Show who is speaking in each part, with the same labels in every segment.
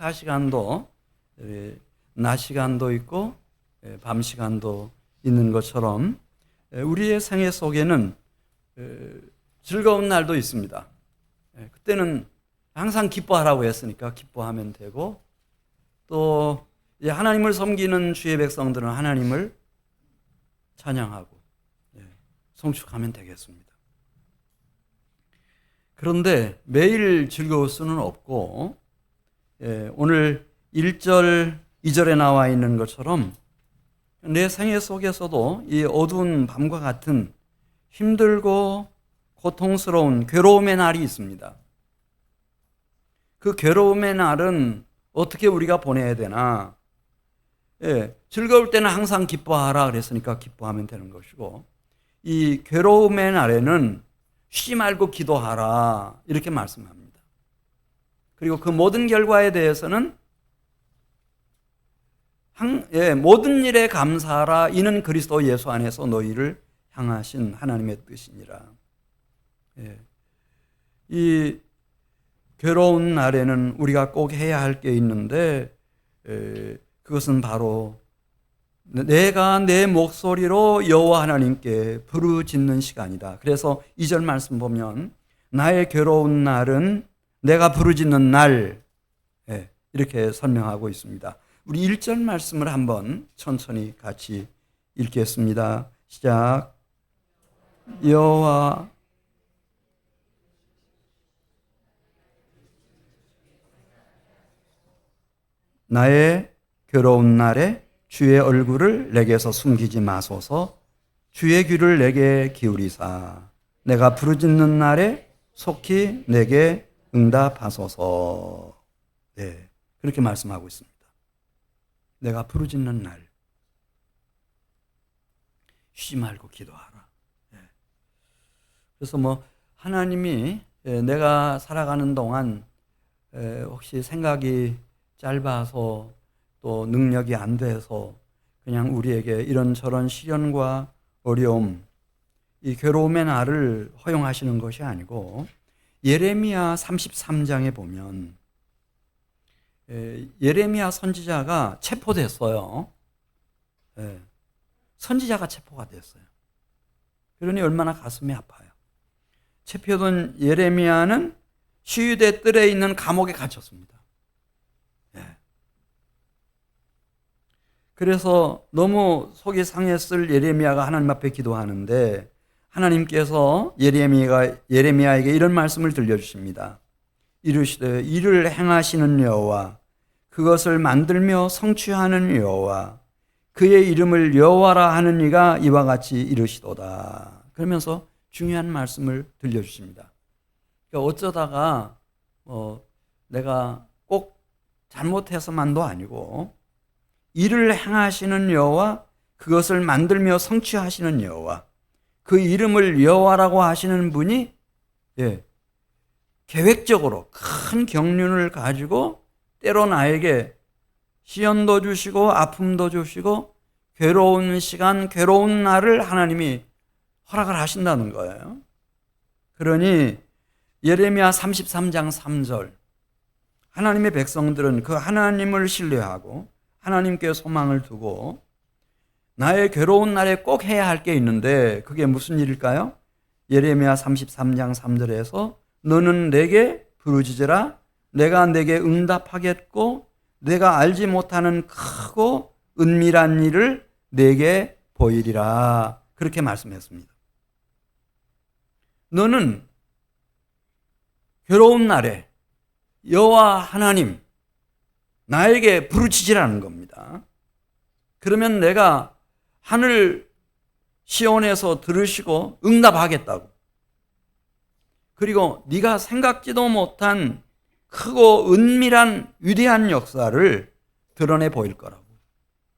Speaker 1: 24시간도 낮 시간도 있고 밤 시간도 있는 것처럼 우리의 생애 속에는 즐거운 날도 있습니다. 그때는 항상 기뻐하라고 했으니까 기뻐하면 되고, 또 하나님을 섬기는 주의 백성들은 하나님을 찬양하고 송축하면 되겠습니다. 그런데 매일 즐거울 수는 없고, 오늘 1절, 2절에 나와 있는 것처럼 내 생애 속에서도 이 어두운 밤과 같은 힘들고 고통스러운 괴로움의 날이 있습니다. 그 괴로움의 날은 어떻게 우리가 보내야 되나? 즐거울 때는 항상 기뻐하라 그랬으니까 기뻐하면 되는 것이고, 이 괴로움의 날에는 쉬지 말고 기도하라 이렇게 말씀합니다. 그리고 그 모든 결과에 대해서는 모든 일에 감사하라. 이는 그리스도 예수 안에서 너희를 향하신 하나님의 뜻이니라. 이 괴로운 날에는 우리가 꼭 해야 할 게 있는데, 그것은 바로 내가 내 목소리로 여호와 하나님께 부르짖는 시간이다. 그래서 2절 말씀 보면 나의 괴로운 날은 내가 부르짖는 날, 이렇게 설명하고 있습니다. 우리 1절 말씀을 한번 천천히 같이 읽겠습니다. 시작. 여호와 나의 괴로운 날에 주의 얼굴을 내게서 숨기지 마소서. 주의 귀를 내게 기울이사 내가 부르짖는 날에 속히 내게 응답하소서. 그렇게 말씀하고 있습니다. 내가 부르짖는 날 쉬지 말고 기도하라. 그래서 하나님이 내가 살아가는 동안 혹시 생각이 짧아서 또 능력이 안 돼서 그냥 우리에게 이런저런 시련과 어려움, 이 괴로움의 날을 허용하시는 것이 아니고, 예레미야 33장에 보면 예레미야 선지자가 체포됐어요. 선지자가 체포가 됐어요. 그러니 얼마나 가슴이 아파요. 체포된 예레미야는 시위대 뜰에 있는 감옥에 갇혔습니다. 그래서 너무 속이 상했을 예레미야가 하나님 앞에 기도하는데, 하나님께서 예레미야에게 이런 말씀을 들려주십니다. 이르시되 이를 행하시는 여호와, 그것을 만들며 성취하는 여호와, 그의 이름을 여호와라 하는 이가 이와 같이 이르시도다. 그러면서 중요한 말씀을 들려주십니다. 그러니까 어쩌다가 내가 꼭 잘못해서만도 아니고, 이를 행하시는 여호와, 그것을 만들며 성취하시는 여호와, 그 이름을 여호와라고 하시는 분이 계획적으로 큰 경륜을 가지고 때로 나에게 시련도 주시고 아픔도 주시고 괴로운 시간, 괴로운 날을 하나님이 허락을 하신다는 거예요. 그러니 예레미야 33장 3절, 하나님의 백성들은 그 하나님을 신뢰하고 하나님께 소망을 두고 나의 괴로운 날에 꼭 해야 할 게 있는데, 그게 무슨 일일까요? 예레미야 33장 3절에서 너는 내게 부르짖으라. 내가 내게 응답하겠고 내가 알지 못하는 크고 은밀한 일을 내게 보이리라. 그렇게 말씀했습니다. 너는 괴로운 날에 여호와 하나님 나에게 부르짖으라는 겁니다. 그러면 내가 하늘 시온에서 들으시고 응답하겠다고. 그리고 네가 생각지도 못한 크고 은밀한 위대한 역사를 드러내 보일 거라고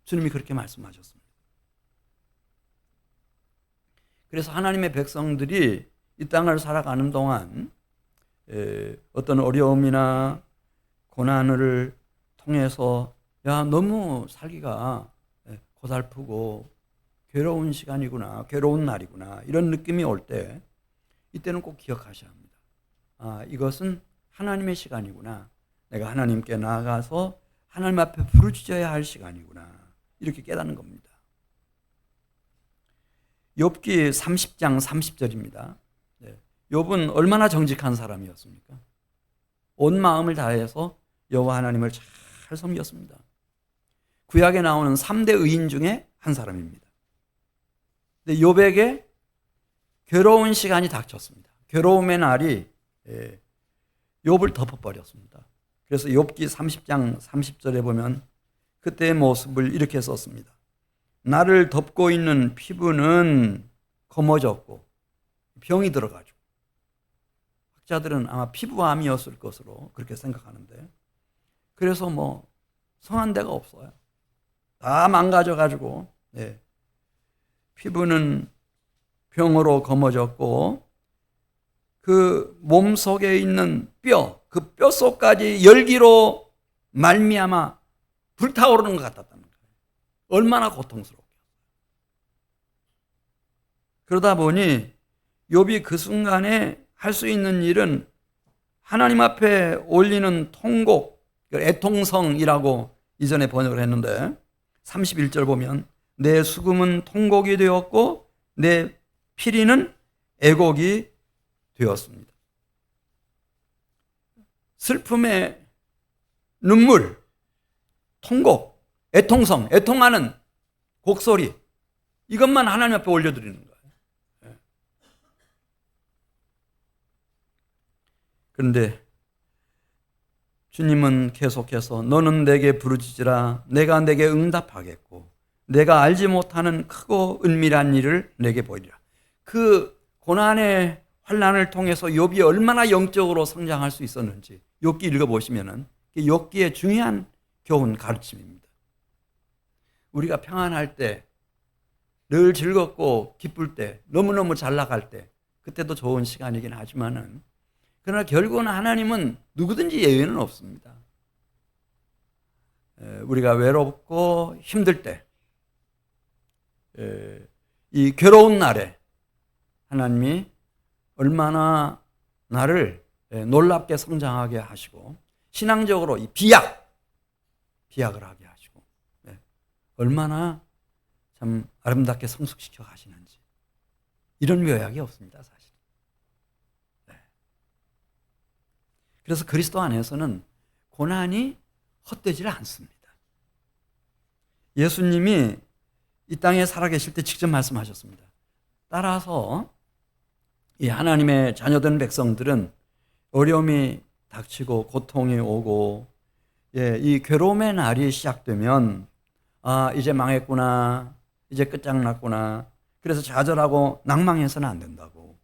Speaker 1: 주님이 그렇게 말씀하셨습니다. 그래서 하나님의 백성들이 이 땅을 살아가는 동안 어떤 어려움이나 고난을 통해서 너무 살기가 고달프고 괴로운 시간이구나, 괴로운 날이구나, 이런 느낌이 올 때, 이때는 꼭 기억하셔야 합니다. 이것은 하나님의 시간이구나. 내가 하나님께 나아가서 하나님 앞에 부르짖어야 할 시간이구나. 이렇게 깨닫는 겁니다. 욥기 30장 30절입니다. 욥은 얼마나 정직한 사람이었습니까? 온 마음을 다해서 여호와 하나님을 잘 섬겼습니다. 구약에 나오는 3대 의인 중에 한 사람입니다. 근데 욥에게 괴로운 시간이 닥쳤습니다. 괴로움의 날이 욥을 덮어버렸습니다. 그래서 욥기 30장 30절에 보면 그때의 모습을 이렇게 썼습니다. 나를 덮고 있는 피부는 검어졌고 병이 들어가지고, 학자들은 아마 피부암이었을 것으로 그렇게 생각하는데, 그래서 뭐 성한 데가 없어요. 다 망가져가지고 피부는 병으로 검어졌고 그 몸속에 있는 뼈, 그 뼛속까지 열기로 말미암아 불타오르는 것 같았다는 거예요. 얼마나 고통스럽게. 그러다 보니 욥이 그 순간에 할 수 있는 일은 하나님 앞에 올리는 통곡, 애통성이라고 이전에 번역을 했는데 31절 보면 내 수금은 통곡이 되었고 내 피리는 애곡이 되었습니다. 슬픔의 눈물, 통곡, 애통성, 애통하는 곡소리, 이것만 하나님 앞에 올려드리는 거예요. 그런데 주님은 계속해서 너는 내게 부르짖으라 내가 내게 응답하겠고 내가 알지 못하는 크고 은밀한 일을 내게 보이리라. 그 고난의 환난을 통해서 욥이 얼마나 영적으로 성장할 수 있었는지 욥기 읽어보시면 욥기의 중요한 교훈 가르침입니다. 우리가 평안할 때, 늘 즐겁고 기쁠 때, 너무너무 잘 나갈 때, 그때도 좋은 시간이긴 하지만은, 그러나 결국은 하나님은 누구든지 예외는 없습니다. 우리가 외롭고 힘들 때, 이 괴로운 날에 하나님이 얼마나 나를 놀랍게 성장하게 하시고 신앙적으로 이 비약을 하게 하시고 얼마나 참 아름답게 성숙시켜 가시는지, 이런 묘약이 없습니다, 사실. 그래서 그리스도 안에서는 고난이 헛되지 않습니다. 예수님이 이 땅에 살아계실 때 직접 말씀하셨습니다. 따라서 이 하나님의 자녀된 백성들은 어려움이 닥치고 고통이 오고 이 괴로움의 날이 시작되면 이제 망했구나, 이제 끝장났구나, 그래서 좌절하고 낭망해서는 안 된다고,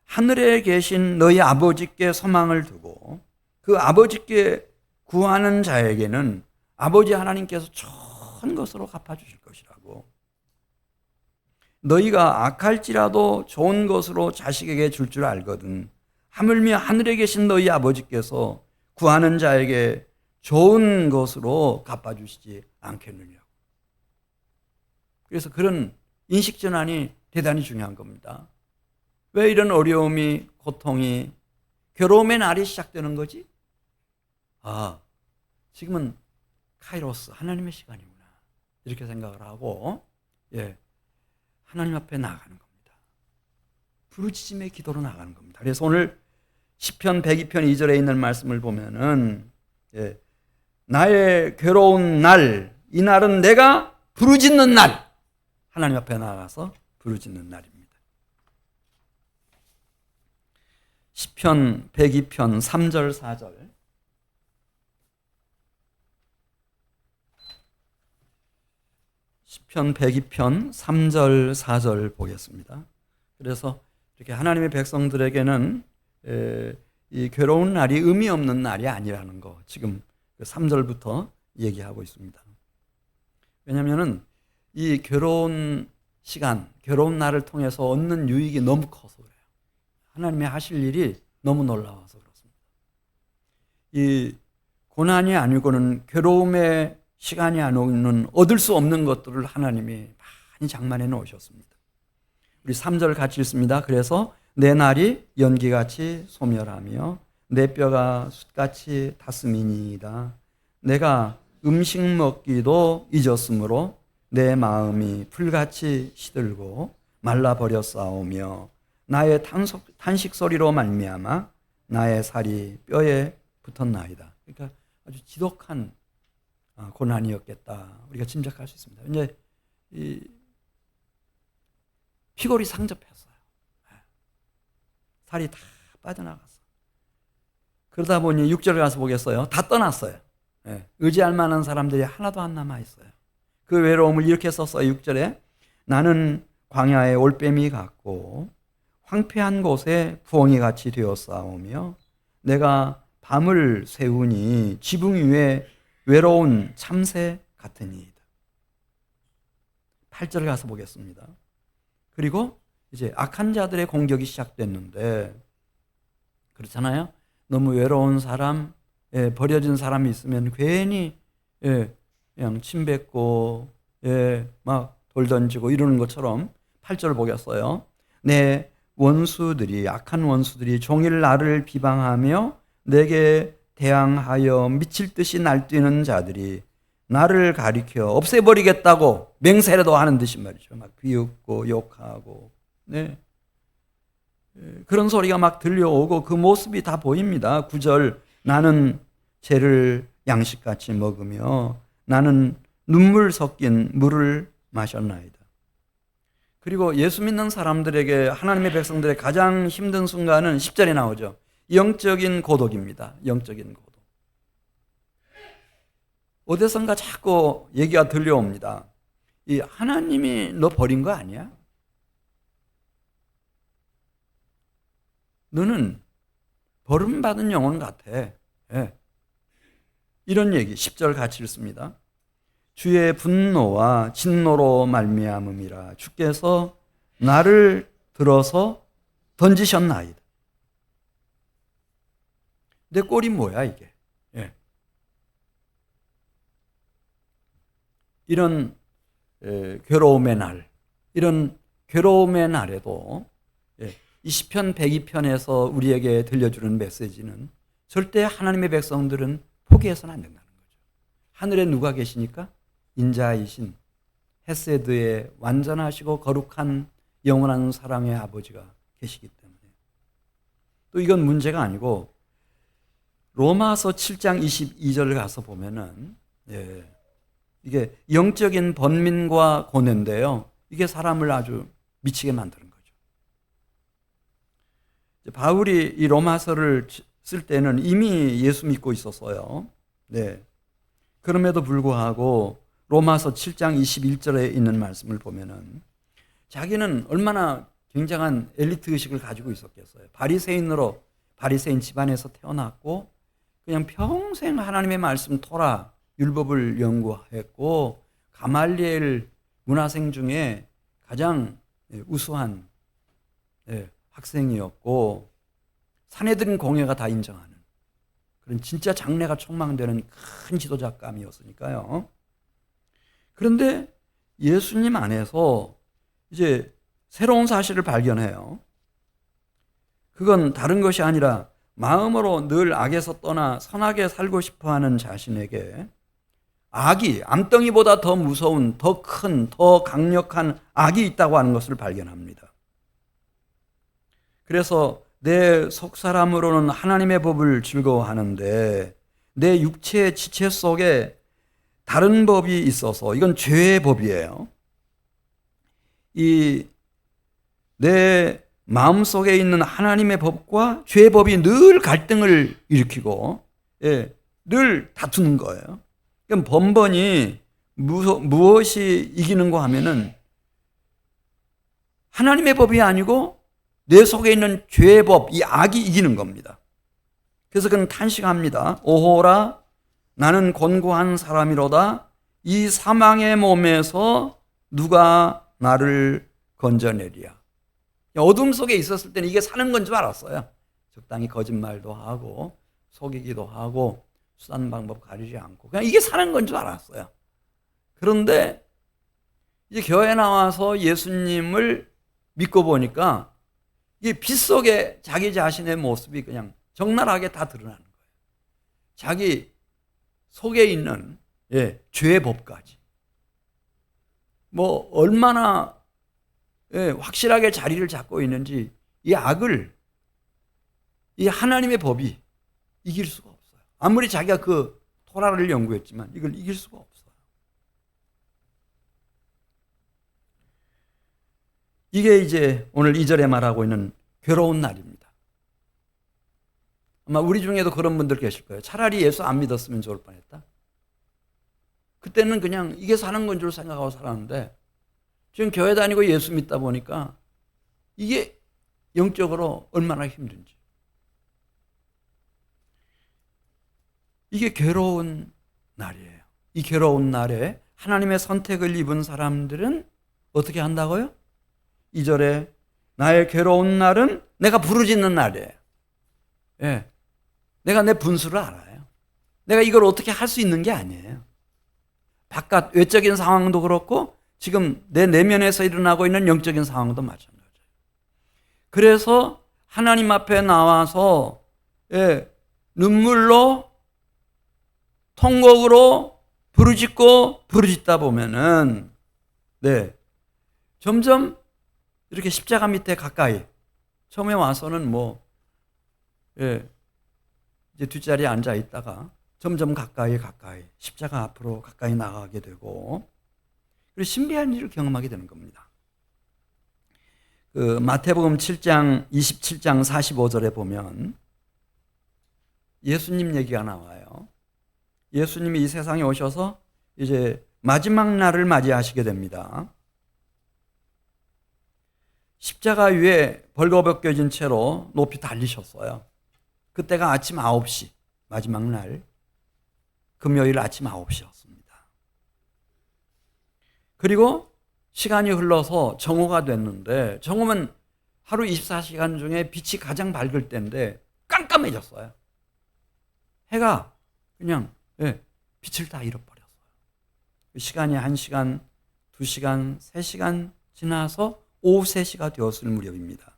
Speaker 1: 하늘에 계신 너희 아버지께 소망을 두고 그 아버지께 구하는 자에게는 아버지 하나님께서 좋은 것으로 갚아주실 것이라고, 너희가 악할지라도 좋은 것으로 자식에게 줄 줄 알거든 하물며 하늘에 계신 너희 아버지께서 구하는 자에게 좋은 것으로 갚아주시지 않겠느냐고. 그래서 그런 인식전환이 대단히 중요한 겁니다. 왜 이런 어려움이, 고통이, 괴로움의 날이 시작되는 거지? 지금은 카이로스, 하나님의 시간이구나, 이렇게 생각을 하고 하나님 앞에 나아가는 겁니다. 부르짖음의 기도로 나가는 겁니다. 그래서 오늘 시편 102편 2절에 있는 말씀을 보면은 나의 괴로운 날, 이 날은 내가 부르짖는 날, 하나님 앞에 나가서 부르짖는 날입니다. 시편 102편 3절 4절. 시편 102편 3절 4절 보겠습니다. 그래서 이렇게 하나님의 백성들에게는 이 괴로운 날이 의미 없는 날이 아니라는 거 지금 3절부터 얘기하고 있습니다. 왜냐하면 이 괴로운 시간, 괴로운 날을 통해서 얻는 유익이 너무 커서 그래요. 하나님의 하실 일이 너무 놀라워서 그렇습니다. 이 고난이 아니고는, 괴로움의 시간이 아니고는 얻을 수 없는 것들을 하나님이 많이 장만해 놓으셨습니다. 우리 3절 같이 읽습니다. 그래서 내 날이 연기같이 소멸하며 내 뼈가 숯같이 탔음이니이다. 내가 음식 먹기도 잊었으므로 내 마음이 풀같이 시들고 말라버렸사오며 나의 탄식 소리로 말미암아 나의 살이 뼈에 붙었나이다. 그러니까 아주 지독한 고난이었겠다. 우리가 짐작할 수 있습니다. 이제 이 피골이 상접했어요. 살이 다 빠져나갔어. 그러다 보니 6절 가서 보겠어요. 다 떠났어요. 의지할 만한 사람들이 하나도 안 남아있어요. 그 외로움을 이렇게 썼어요. 6절에 나는 광야의 올빼미 같고 황폐한 곳에 부엉이 같이 되었사오며 내가 밤을 새우니 지붕 위에 외로운 참새 같으니이다. 8절 가서 보겠습니다. 그리고 이제 악한 자들의 공격이 시작됐는데 그렇잖아요. 너무 외로운 사람, 버려진 사람이 있으면 괜히 그냥 침 뱉고 막 돌 던지고 이러는 것처럼 8절 보겠어요. 내 원수들이 악한 원수들이 종일 나를 비방하며 내게 대항하여 미칠 듯이 날뛰는 자들이 나를 가리켜 없애버리겠다고 맹세라도 하는 듯이 말이죠. 막 비웃고 욕하고 그런 소리가 막 들려오고 그 모습이 다 보입니다. 9절 나는 죄를 양식같이 먹으며 나는 눈물 섞인 물을 마셨나이다. 그리고 예수 믿는 사람들에게 하나님의 백성들의 가장 힘든 순간은 10절에 나오죠. 영적인 고독입니다. 영적인 고독. 어디선가 자꾸 얘기가 들려옵니다. 이 하나님이 너 버린 거 아니야? 너는 버림받은 영혼 같아. 이런 얘기 10절 같이 읽습니다. 주의 분노와 진노로 말미암음이라 주께서 나를 들어서 던지셨나이다. 내 꼴이 뭐야 이게? 이런 괴로움의 날, 이런 괴로움의 날에도 이 시편 102편에서 우리에게 들려주는 메시지는 절대 하나님의 백성들은 포기해서는 안 된다는 거죠. 하늘에 누가 계시니까? 인자이신 헤세드의 완전하시고 거룩한 영원한 사랑의 아버지가 계시기 때문에. 또 이건 문제가 아니고 로마서 7장 22절을 가서 보면은 이게 영적인 번민과 고뇌인데요. 이게 사람을 아주 미치게 만드는 거죠. 바울이 이 로마서를 쓸 때는 이미 예수 믿고 있었어요. 그럼에도 불구하고 로마서 7장 21절에 있는 말씀을 보면은 자기는 얼마나 굉장한 엘리트 의식을 가지고 있었겠어요. 바리새인 집안에서 태어났고 그냥 평생 하나님의 말씀 토라 율법을 연구했고 가말리엘 문화생 중에 가장 우수한 학생이었고 산헤드린 공회가 다 인정하는 그런 진짜 장래가 촉망되는 큰 지도자감이었으니까요. 그런데 예수님 안에서 이제 새로운 사실을 발견해요. 그건 다른 것이 아니라 마음으로 늘 악에서 떠나 선하게 살고 싶어하는 자신에게 악이 암덩이보다 더 무서운, 더 큰, 더 강력한 악이 있다고 하는 것을 발견합니다. 그래서 내 속사람으로는 하나님의 법을 즐거워하는데 내 육체의 지체 속에 다른 법이 있어서 이건 죄의 법이에요. 이 내 마음속에 있는 하나님의 법과 죄의 법이 늘 갈등을 일으키고 늘 다투는 거예요. 그럼 번번이 무엇이 이기는가 하면은 하나님의 법이 아니고 내 속에 있는 죄의 법, 이 악이 이기는 겁니다. 그래서 그는 탄식합니다. 오호라 나는 곤고한 사람이로다. 이 사망의 몸에서 누가 나를 건져내리야. 어둠 속에 있었을 때는 이게 사는 건 줄 알았어요. 적당히 거짓말도 하고 속이기도 하고 수단 방법 가리지 않고 그냥 이게 사는 건 줄 알았어요. 그런데 이제 교회 나와서 예수님을 믿고 보니까 이 빛 속에 자기 자신의 모습이 그냥 적나라하게 다 드러나는 거예요. 자기 속에 있는 죄의 법까지. 뭐 얼마나 확실하게 자리를 잡고 있는지 이 악을 이 하나님의 법이 이길 수가 없어요. 아무리 자기가 그 토라를 연구했지만 이걸 이길 수가 없어요. 이게 이제 오늘 2절에 말하고 있는 괴로운 날입니다. 아마 우리 중에도 그런 분들 계실 거예요. 차라리 예수 안 믿었으면 좋을 뻔했다. 그때는 그냥 이게 사는 건 줄 생각하고 살았는데 지금 교회 다니고 예수 믿다 보니까 이게 영적으로 얼마나 힘든지. 이게 괴로운 날이에요. 이 괴로운 날에 하나님의 선택을 입은 사람들은 어떻게 한다고요? 2절에 나의 괴로운 날은 내가 부르짖는 날이에요. 내가 내 분수를 알아요. 내가 이걸 어떻게 할 수 있는 게 아니에요. 바깥 외적인 상황도 그렇고 지금 내 내면에서 일어나고 있는 영적인 상황도 마찬가지예요. 그래서 하나님 앞에 나와서 눈물로 통곡으로 부르짖다 보면은 점점 이렇게 십자가 밑에 가까이 처음에 와서는 이제 뒷자리에 앉아 있다가 점점 가까이 십자가 앞으로 가까이 나가게 되고 그리고 신비한 일을 경험하게 되는 겁니다. 그 마태복음 7장 27장 45절에 보면 예수님 얘기가 나와요. 예수님이 이 세상에 오셔서 이제 마지막 날을 맞이하시게 됩니다. 십자가 위에 벌거벗겨진 채로 높이 달리셨어요. 그때가 아침 9시, 마지막 날 금요일 아침 9시였습니다. 그리고 시간이 흘러서 정오가 됐는데 정오면 하루 24시간 중에 빛이 가장 밝을 때인데 깜깜해졌어요. 해가 그냥 빛을 다 잃어버렸어요. 시간이 1시간, 2시간, 3시간 지나서 오후 3시가 되었을 무렵입니다.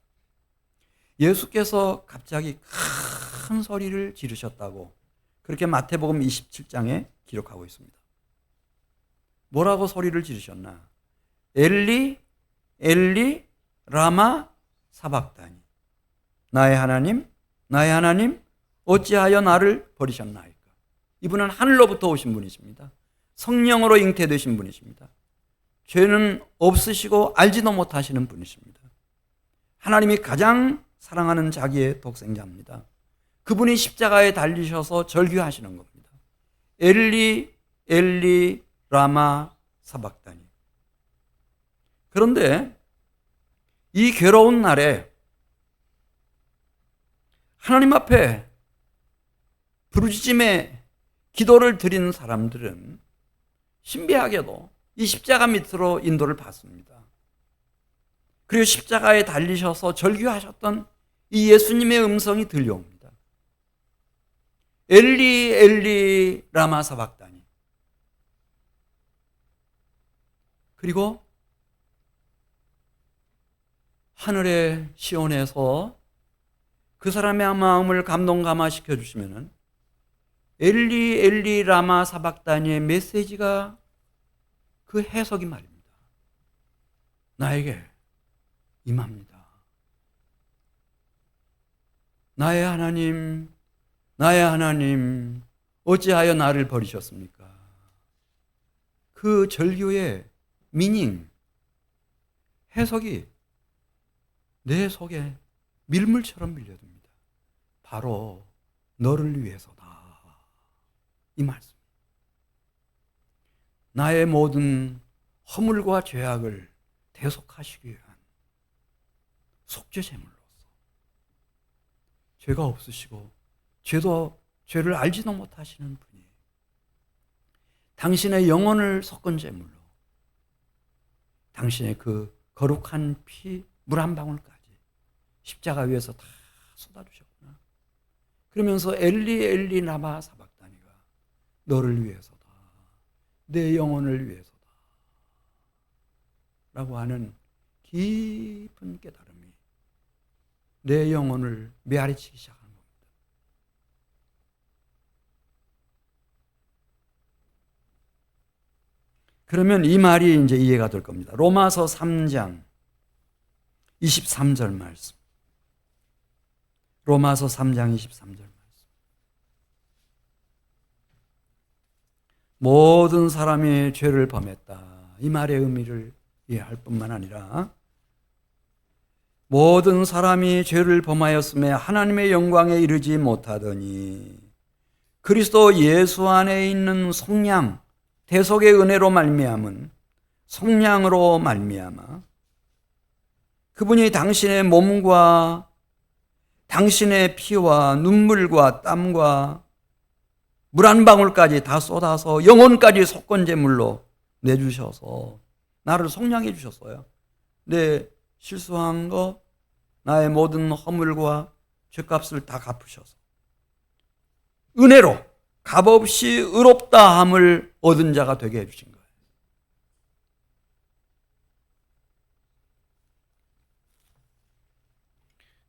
Speaker 1: 예수께서 갑자기 큰 소리를 지르셨다고 그렇게 마태복음 27장에 기록하고 있습니다. 뭐라고 소리를 지르셨나? 엘리 엘리 라마 사박다니 나의 하나님 어찌하여 나를 버리셨나이까. 이분은 하늘로부터 오신 분이십니다. 성령으로 잉태되신 분이십니다. 죄는 없으시고 알지도 못하시는 분이십니다. 하나님이 가장 사랑하는 자기의 독생자입니다. 그분이 십자가에 달리셔서 절규하시는 겁니다. 엘리 엘리 라마 사박다니. 그런데 이 괴로운 날에 하나님 앞에 부르짖음의 기도를 드리는 사람들은 신비하게도 이 십자가 밑으로 인도를 받습니다. 그리고 십자가에 달리셔서 절규하셨던 이 예수님의 음성이 들려옵니다. 엘리 엘리 라마 사박다니. 그리고 하늘의 시온에서 그 사람의 마음을 감동감화시켜 주시면은 엘리 엘리 라마 사박다니의 메시지가 그 해석이 말입니다. 나에게 임합니다. 나의 하나님 어찌하여 나를 버리셨습니까? 그 절규의 미닝, 해석이 내 속에 밀물처럼 밀려듭니다. 바로 너를 위해서다. 이 말씀. 나의 모든 허물과 죄악을 대속하시기 위한 속죄 제물로서 죄가 없으시고 죄를 알지도 못하시는 분이 당신의 영혼을 섞은 제물로 당신의 그 거룩한 피 물 한 방울까지 십자가 위에서 다 쏟아주셨구나. 그러면서 엘리 엘리 라마 사박다니가 너를 위해서다. 내 영혼을 위해서다. 라고 하는 깊은 깨달음이 내 영혼을 메아리치기 시작하는 겁니다. 그러면 이 말이 이제 이해가 될 겁니다. 로마서 3장 23절 말씀. 로마서 3장 23절 말씀. 모든 사람이 죄를 범했다. 이 말의 의미를 이해할 뿐만 아니라 모든 사람이 죄를 범하였음에 하나님의 영광에 이르지 못하더니 그리스도 예수 안에 있는 속량, 대속의 은혜로 말미암은 속량으로 말미암아 그분이 당신의 몸과 당신의 피와 눈물과 땀과 물 한 방울까지 다 쏟아서 영혼까지 속건제물로 내주셔서 나를 속량해 주셨어요. 내 실수한 거, 나의 모든 허물과 죄값을 다 갚으셔서 은혜로 값없이 의롭다함을 얻은 자가 되게 해주신 거예요.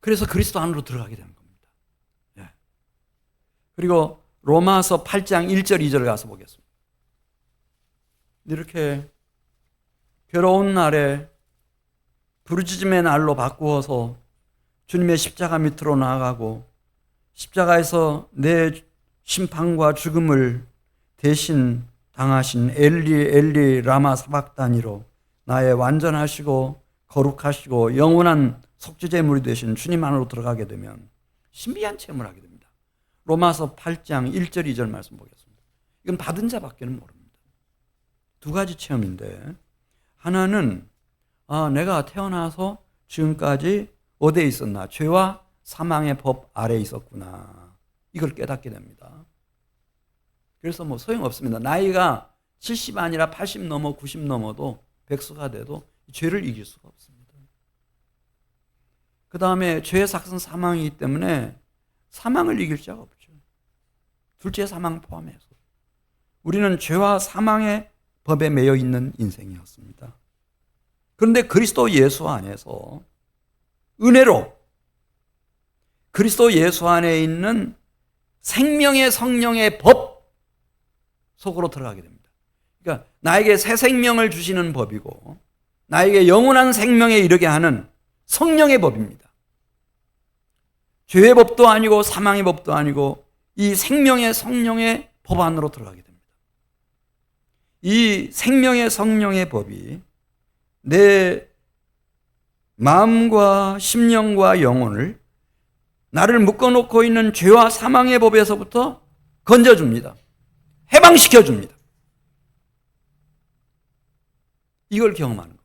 Speaker 1: 그래서 그리스도 안으로 들어가게 되는 겁니다. 예. 그리고 로마서 8장 1절 2절 가서 보겠습니다. 이렇게 괴로운 날에 부르짖음의 날로 바꾸어서 주님의 십자가 밑으로 나아가고 십자가에서 내 심판과 죽음을 대신 당하신 엘리 엘리 라마 사박다니로 나의 완전하시고 거룩하시고 영원한 속죄제물이 되신 주님 안으로 들어가게 되면 신비한 체험을 하게 됩니다. 로마서 8장 1절 2절 말씀 보겠습니다. 이건 받은 자밖에는 모릅니다. 두 가지 체험인데 하나는 내가 태어나서 지금까지 어디에 있었나? 죄와 사망의 법 아래에 있었구나. 이걸 깨닫게 됩니다. 그래서 뭐 소용없습니다. 나이가 70 아니라 80 넘어 90 넘어도 백수가 돼도 죄를 이길 수가 없습니다. 그 다음에 죄의 삭은 사망이기 때문에 사망을 이길 자가 없죠. 둘째 사망 포함해서. 우리는 죄와 사망의 법에 매여 있는 인생이었습니다. 그런데 그리스도 예수 안에서 은혜로 그리스도 예수 안에 있는 생명의 성령의 법 속으로 들어가게 됩니다. 그러니까 나에게 새 생명을 주시는 법이고 나에게 영원한 생명에 이르게 하는 성령의 법입니다. 죄의 법도 아니고 사망의 법도 아니고 이 생명의 성령의 법 안으로 들어가게 됩니다. 이 생명의 성령의 법이 내 마음과 심령과 영혼을 나를 묶어놓고 있는 죄와 사망의 법에서부터 건져줍니다. 해방시켜줍니다. 이걸 경험하는 겁니다.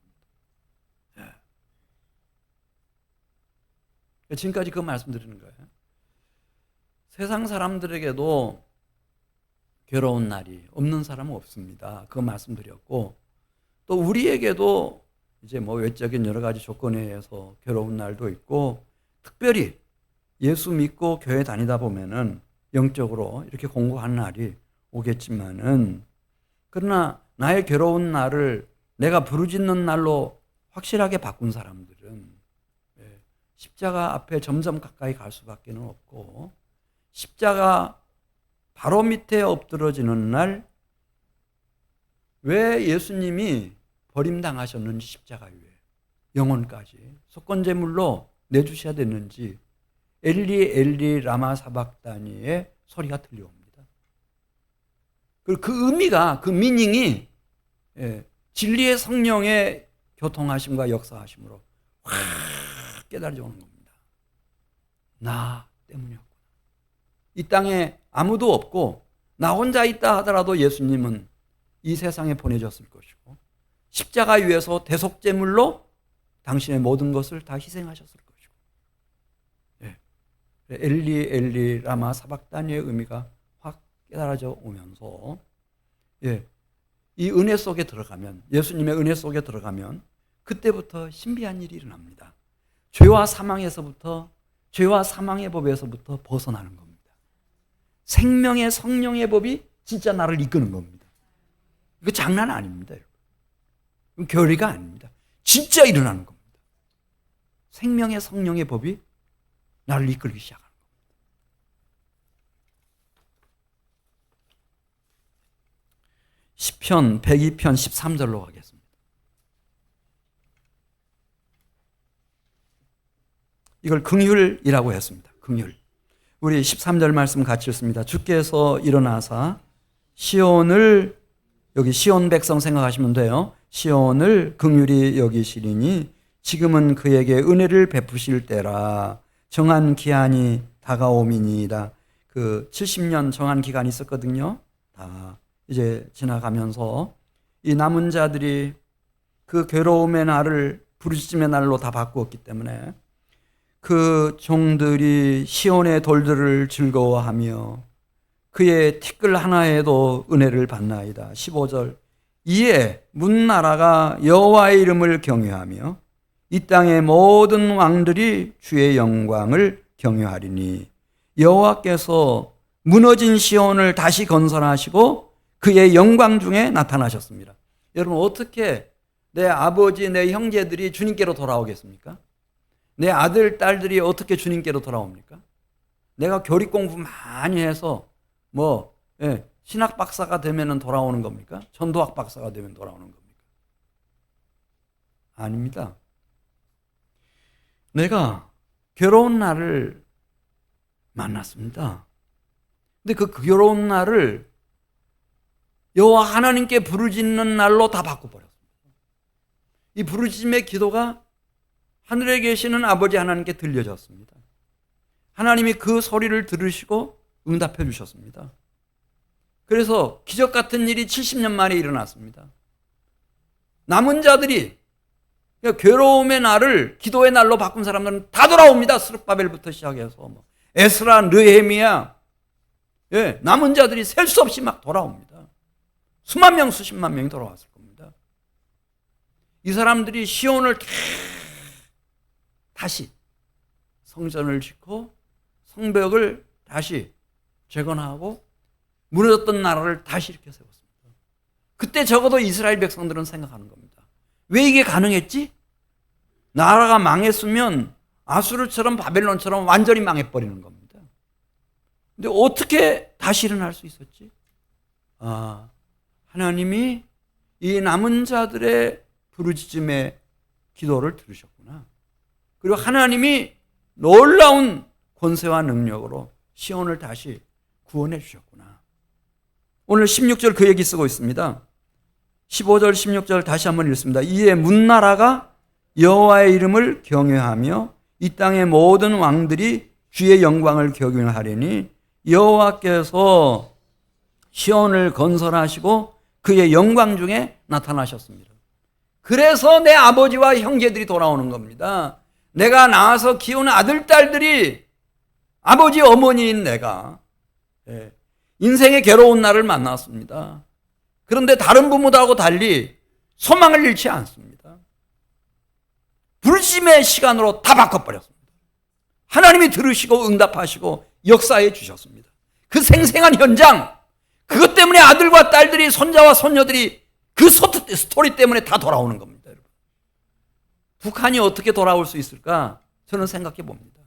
Speaker 1: 지금까지 그 말씀드리는 거예요. 세상 사람들에게도 괴로운 날이 없는 사람은 없습니다. 그 말씀드렸고 또 우리에게도 이제 뭐 외적인 여러 가지 조건에 의해서 괴로운 날도 있고 특별히 예수 믿고 교회 다니다 보면은 영적으로 이렇게 공고한 날이 오겠지만은 그러나 나의 괴로운 날을 내가 부르짖는 날로 확실하게 바꾼 사람들은 십자가 앞에 점점 가까이 갈 수밖에 없고 십자가 바로 밑에 엎드러지는 날 왜 예수님이 버림당하셨는지 십자가 위에 영혼까지 속건제물로 내주셔야 됐는지 엘리 엘리 라마 사박다니의 소리가 들려옵니다. 그리고 그 의미가 그 미닝이 진리의 성령의 교통하심과 역사하심으로 확 깨달아져 오는 겁니다. 나 때문이었구나. 이 땅에 아무도 없고 나 혼자 있다 하더라도 예수님은 이 세상에 보내졌을 것이고 십자가 위에서 대속제물로 당신의 모든 것을 다 희생하셨을 것이고 엘리 엘리 라마 사박다니의 의미가 확 깨달아져 오면서 이 은혜 속에 들어가면 예수님의 은혜 속에 들어가면 그때부터 신비한 일이 일어납니다. 죄와 사망에서부터 죄와 사망의 법에서부터 벗어나는 겁니다. 생명의 성령의 법이 진짜 나를 이끄는 겁니다. 이거 장난 아닙니다. 이건 교리가 아닙니다. 진짜 일어나는 겁니다. 생명의 성령의 법이 나를 이끌기 시작하는 겁니다. 102편 13절로 가겠습니다. 이걸 긍휼이라고 했습니다. 긍휼. 우리 13절 말씀 같이 읽습니다. 주께서 일어나사 시온을, 여기 시온 백성 생각하시면 돼요. 시온을 긍휼히 여기시리니 지금은 그에게 은혜를 베푸실 때라. 정한 기한이 다가오미니이다. 그 70년 정한 기간이 있었거든요. 다 이제 지나가면서 이 남은 자들이 그 괴로움의 날을 부르짖음의 날로 다 바꾸었기 때문에 그 종들이 시온의 돌들을 즐거워하며 그의 티끌 하나에도 은혜를 받나이다. 15절. 이에 문나라가 여호와의 이름을 경외하며 이 땅의 모든 왕들이 주의 영광을 경외하리니 여호와께서 무너진 시온을 다시 건설하시고 그의 영광 중에 나타나셨습니다. 여러분, 어떻게 내 아버지, 내 형제들이 주님께로 돌아오겠습니까? 내 아들, 딸들이 어떻게 주님께로 돌아옵니까? 내가 교리 공부 많이 해서 신학 박사가 되면 돌아오는 겁니까? 전도학 박사가 되면 돌아오는 겁니까? 아닙니다. 내가 괴로운 날을 만났습니다. 근데 그 괴로운 날을 여호와 하나님께 부르짖는 날로 다 바꿔버렸습니다. 이 부르짖음의 기도가 하늘에 계시는 아버지 하나님께 들려졌습니다. 하나님이 그 소리를 들으시고 응답해 주셨습니다. 그래서 기적 같은 일이 70년 만에 일어났습니다. 남은 자들이 괴로움의 날을 기도의 날로 바꾼 사람들은 다 돌아옵니다. 스룹바벨부터 시작해서 에스라, 느헤미야, 남은 자들이 셀 수 없이 막 돌아옵니다. 수만 명, 수십만 명이 돌아왔을 겁니다. 이 사람들이 시온을 다시 성전을 짓고 성벽을 다시 재건하고 무너졌던 나라를 다시 이렇게 세웠습니다. 그때 적어도 이스라엘 백성들은 생각하는 겁니다. 왜 이게 가능했지? 나라가 망했으면 아수르처럼 바벨론처럼 완전히 망해버리는 겁니다. 근데 어떻게 다시 일어날 수 있었지? 하나님이 이 남은 자들의 부르짖음의 기도를 들으셨구나. 그리고 하나님이 놀라운 권세와 능력으로 시온을 다시 구원해 주셨구나. 오늘 16절 그 얘기 쓰고 있습니다. 15절 16절 다시 한번 읽습니다. 이에 문나라가 여호와의 이름을 경외하며 이 땅의 모든 왕들이 주의 영광을 경외하리니 여호와께서 시온을 건설하시고 그의 영광 중에 나타나셨습니다. 그래서 내 아버지와 형제들이 돌아오는 겁니다. 내가 낳아서 키우는 아들, 딸들이 아버지, 어머니인 내가 인생의 괴로운 날을 만났습니다. 그런데 다른 부모들하고 달리 소망을 잃지 않습니다. 부르심의 시간으로 다 바꿔버렸습니다. 하나님이 들으시고 응답하시고 역사해 주셨습니다. 그 생생한 현장, 그것 때문에 아들과 딸들이, 손자와 손녀들이 그 스토리 때문에 다 돌아오는 겁니다. 여러분. 북한이 어떻게 돌아올 수 있을까? 저는 생각해 봅니다.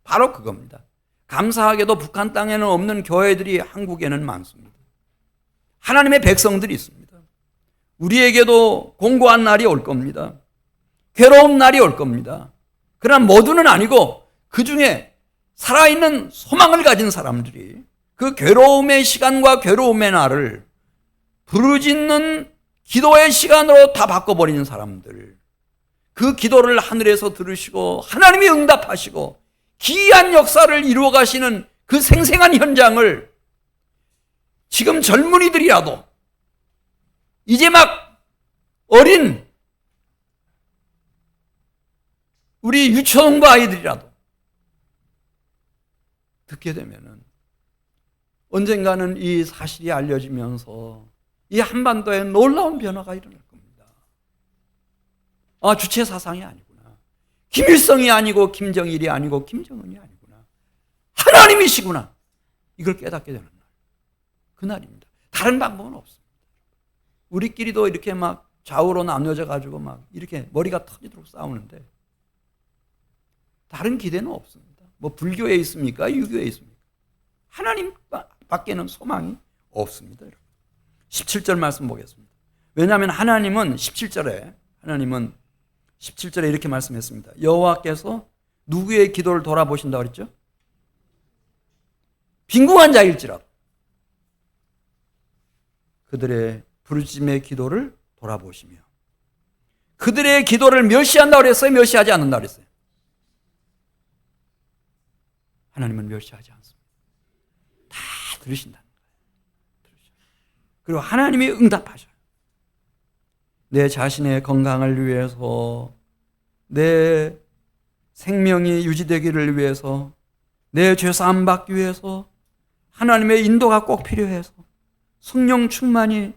Speaker 1: 바로 그겁니다. 감사하게도 북한 땅에는 없는 교회들이 한국에는 많습니다. 하나님의 백성들이 있습니다. 우리에게도 공고한 날이 올 겁니다. 괴로운 날이 올 겁니다. 그러나 모두는 아니고 그 중에 살아있는 소망을 가진 사람들이 그 괴로움의 시간과 괴로움의 날을 부르짖는 기도의 시간으로 다 바꿔버리는 사람들, 그 기도를 하늘에서 들으시고 하나님이 응답하시고 기이한 역사를 이루어 가시는 그 생생한 현장을 지금 젊은이들이라도, 이제 막 어린 우리 유초등부 아이들이라도 듣게 되면은 언젠가는 이 사실이 알려지면서 이 한반도에 놀라운 변화가 일어날 겁니다. 주체 사상이 아니구나. 김일성이 아니고 김정일이 아니고 김정은이 아니구나. 하나님이시구나. 이걸 깨닫게 되는 날. 그날입니다. 다른 방법은 없습니다. 우리끼리도 이렇게 막 좌우로 나뉘어져 가지고 막 이렇게 머리가 터지도록 싸우는데 다른 기대는 없습니다. 불교에 있습니까? 유교에 있습니까? 하나님 밖에는 소망이 없습니다. 17절 말씀 보겠습니다. 왜냐하면 하나님은 17절에 이렇게 말씀했습니다. 여호와께서 누구의 기도를 돌아보신다고 그랬죠? 빈궁한 자일지라도 그들의 부르짖음의 기도를 돌아보시며 그들의 기도를 멸시한다고 그랬어요? 멸시하지 않는다고 그랬어요? 하나님은 멸시하지 않습니다. 다 들으신다는 거예요. 그리고 하나님이 응답하셔요. 내 자신의 건강을 위해서, 내 생명이 유지되기를 위해서, 내 죄사함 받기 위해서 하나님의 인도가 꼭 필요해서 성령 충만이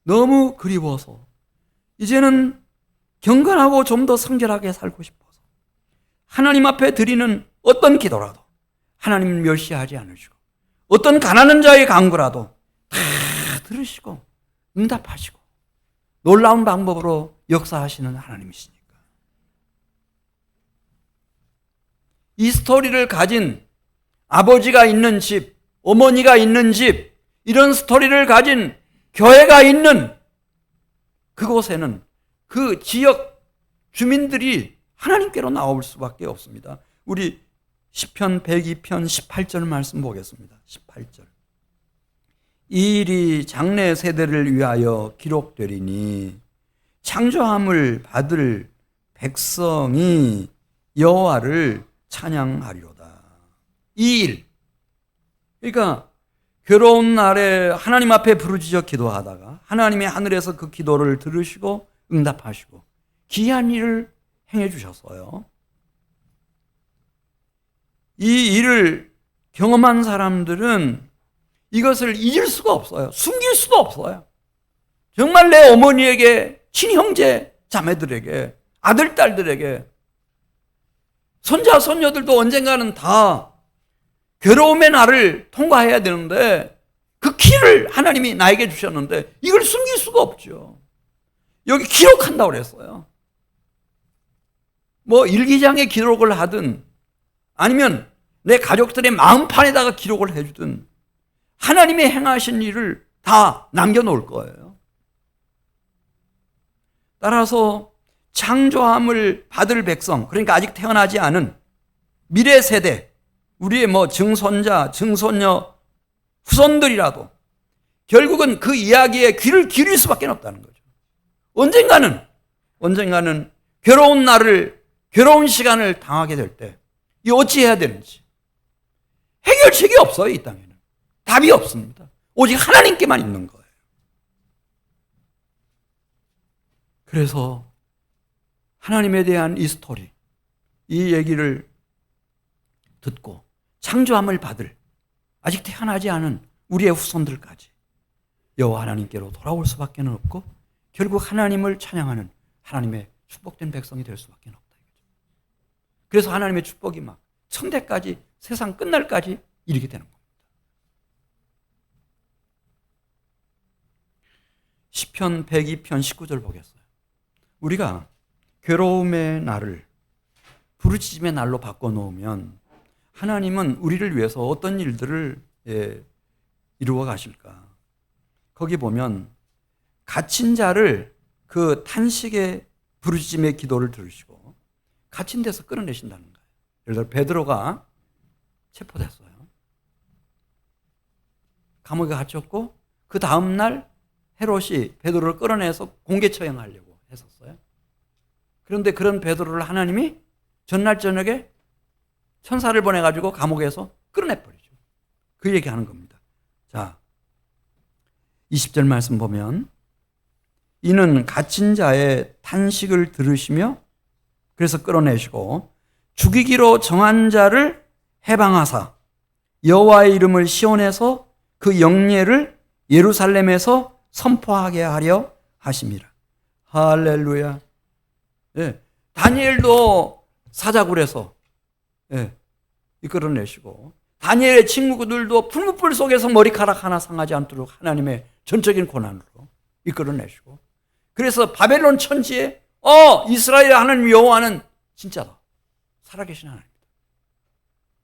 Speaker 1: 너무 그리워서 이제는 경건하고 좀 더 성결하게 살고 싶어서 하나님 앞에 드리는 어떤 기도라도 하나님은 멸시하지 않으시고 어떤 가난한 자의 간구라도 다 들으시고 응답하시고 놀라운 방법으로 역사하시는 하나님이시니까. 이 스토리를 가진 아버지가 있는 집, 어머니가 있는 집, 이런 스토리를 가진 교회가 있는 그곳에는 그 지역 주민들이 하나님께로 나올 수밖에 없습니다. 우리 시편 102편 18절 말씀 보겠습니다. 18절. 이 일이 장래 세대를 위하여 기록되리니 창조함을 받을 백성이 여호와를 찬양하리로다. 이 일. 그러니까 괴로운 날에 하나님 앞에 부르짖어 기도하다가 하나님이 하늘에서 그 기도를 들으시고 응답하시고 기이한 일을 행해 주셨어요. 이 일을 경험한 사람들은 이것을 잊을 수가 없어요. 숨길 수도 없어요. 정말 내 어머니에게, 친형제 자매들에게, 아들, 딸들에게, 손자, 손녀들도 언젠가는 다 괴로움의 날을 통과해야 되는데 그 키를 하나님이 나에게 주셨는데 이걸 숨길 수가 없죠. 여기 기록한다고 그랬어요. 뭐 일기장에 기록을 하든 아니면 내 가족들의 마음판에다가 기록을 해주든 하나님이 행하신 일을 다 남겨놓을 거예요. 따라서 창조함을 받을 백성, 그러니까 아직 태어나지 않은 미래 세대, 우리의 뭐 증손자, 증손녀, 후손들이라도 결국은 그 이야기에 귀를 기울일 수밖에 없다는 거죠. 언젠가는 괴로운 날을, 괴로운 시간을 당하게 될 때 이 어찌해야 되는지 해결책이 없어요. 이 땅에는 답이 없습니다. 오직 하나님께만 있는 거예요. 그래서 하나님에 대한 이 스토리, 이 얘기를 듣고 창조함을 받을 아직 태어나지 않은 우리의 후손들까지 여호와 하나님께로 돌아올 수밖에 없고 결국 하나님을 찬양하는 하나님의 축복된 백성이 될 수밖에 없다. 그래서 하나님의 축복이 막 천대까지, 세상 끝날까지 이르게 되는 겁니다. 시편 102편 19절 보겠어요. 우리가 괴로움의 날을 부르짖음의 날로 바꿔놓으면 하나님은 우리를 위해서 어떤 일들을 이루어 가실까? 거기 보면 갇힌 자를 그 탄식의 부르짖음의 기도를 들으시고 갇힌 데서 끌어내신다는 거예요. 예를 들어 베드로가 체포됐어요. 감옥에 갇혔고 그 다음날 헤롯이 베드로를 끌어내서 공개 처형하려고 했었어요. 그런데 그런 베드로를 하나님이 전날 저녁에 천사를 보내가지고 감옥에서 끌어내버리죠. 그 얘기하는 겁니다. 자, 20절 말씀 보면 이는 갇힌 자의 탄식을 들으시며 그래서 끌어내시고 죽이기로 정한 자를 해방하사 여호와의 이름을 시온에서 그 영예를 예루살렘에서 선포하게 하려 하심이라. 할렐루야. 예, 다니엘도 사자굴에서 이끌어내시고 다니엘의 친구들도 풀무불 속에서 머리카락 하나 상하지 않도록 하나님의 전적인 고난으로 이끌어내시고 그래서 바벨론 천지에 이스라엘 하나님 여호와는 진짜다. 살아계신 하나님이다.